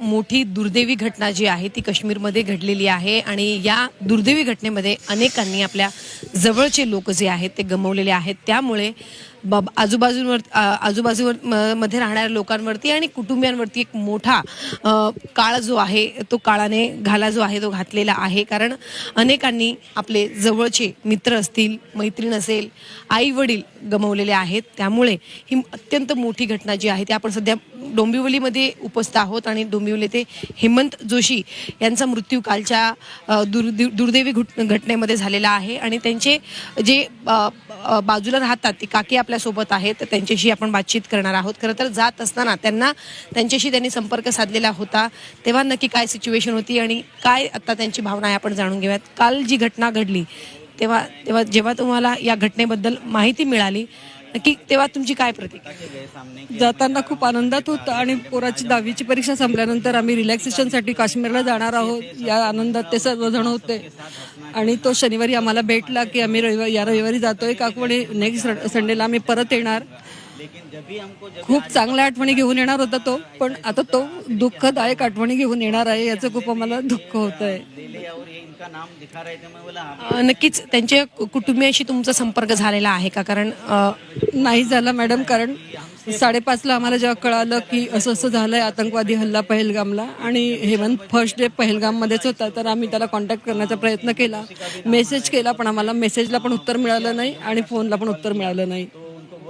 मोठी दुर्दैवी घटना जी आहे ती काश्मीरमध्ये घडलेली आहे आणि या दुर्दैवी घटनेमध्ये अनेकांनी आपल्या जवळचे लोक जे आहेत ते गमावलेले आहेत। त्यामुळे आजूबाजूवर मध्ये राहणाऱ्या लोकांवरती आणि कुटुंबियांवरती एक मोठा काळ जो आहे तो काळाने घाला जो आहे तो घातलेला आहे। कारण अनेकांनी आपले जवळचे मित्र असतील, मैत्रीण असेल, आई वडील गमावलेले आहेत। त्यामुळे ही अत्यंत मोठी घटना जी आहे ती आपण सध्या डोंबिवलीमध्ये उपस्थित आहोत आणि डोंबिवली ते हेमंत जोशी यांचा मृत्यू कालच्या दुर्दैवी घटनेमध्ये झालेला आहे आणि त्यांचे जे बाजूला राहतात ती काकी आपल्या सोबत आहेत, तर त्यांच्याशी आपण बातचीत करणार आहोत। खरं तर जात असताना त्यांनी संपर्क साधलेला होता, तेव्हा नक्की काय सिच्युएशन होती आणि काय आता त्यांची भावना आहे आपण जाणून घेऊयात। काल जी घटना घडली जेव्हा तुम्हाला या घटनेबद्दल माहिती मिळाली नक्की तेव्हा तुमची काय प्रतिक्रिया? जाताना खूप आनंदात होतं आणि पोराची 10वीची परीक्षा संपल्यानंतर आम्ही रिलॅक्सेशनसाठी काश्मीरला जाणार आहोत या आनंदात ते सर्वजण होते। आणि तो शनिवारी आम्हाला भेटला की आम्ही रविवारी जातोय काकू आणि नेक्स्ट संडेला आम्ही परत येणार। खूप चांगल्या आठवणी घेऊन येणार होता तो, पण आता तो दुःखदायक आठवणी घेऊन येणार आहे याचं खूप आम्हाला दुःख होत आहे। नक्कीच त्यांच्या कुटुंबियांशी तुमचा संपर्क झालेला आहे का? कारण नाही झाला मॅडम, कारण 5:30ला आम्हाला जेव्हा कळालं की असं असं झालंय आतंकवादी हल्ला पहलगामला आणि हेमंत फर्स्ट डे पहलगाममध्येच होता, तर आम्ही त्याला कॉन्टॅक्ट करण्याचा प्रयत्न केला, मेसेज केला, पण आम्हाला मेसेजला पण उत्तर मिळालं नाही आणि फोनला पण उत्तर मिळालं नाही।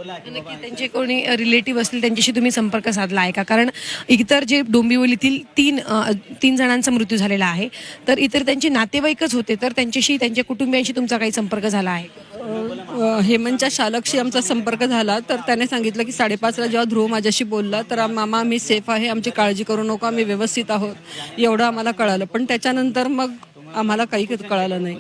नक्की त्यांचे कोणी रिलेटिव्ह असतील त्यांच्याशी तुम्ही संपर्क साधला आहे का? कारण इतर जे डोंबिवलीतील तीन जणांचा मृत्यू झालेला आहे, तर इतर त्यांचे नातेवाईकच होते, तर त्यांच्याशी त्यांच्या कुटुंबियांशी तुमचा काही संपर्क झाला आहे? हेमंतच्या शालकशी आमचा संपर्क झाला, तर त्याने सांगितलं की 5:30ला जेव्हा ध्रुव माझ्याशी बोलला तर मामा आम्ही सेफ आहे, आमची काळजी करू नका, आम्ही व्यवस्थित आहोत एवढं आम्हाला कळालं, पण त्याच्यानंतर मग आम्हाला काही कळालं नाही।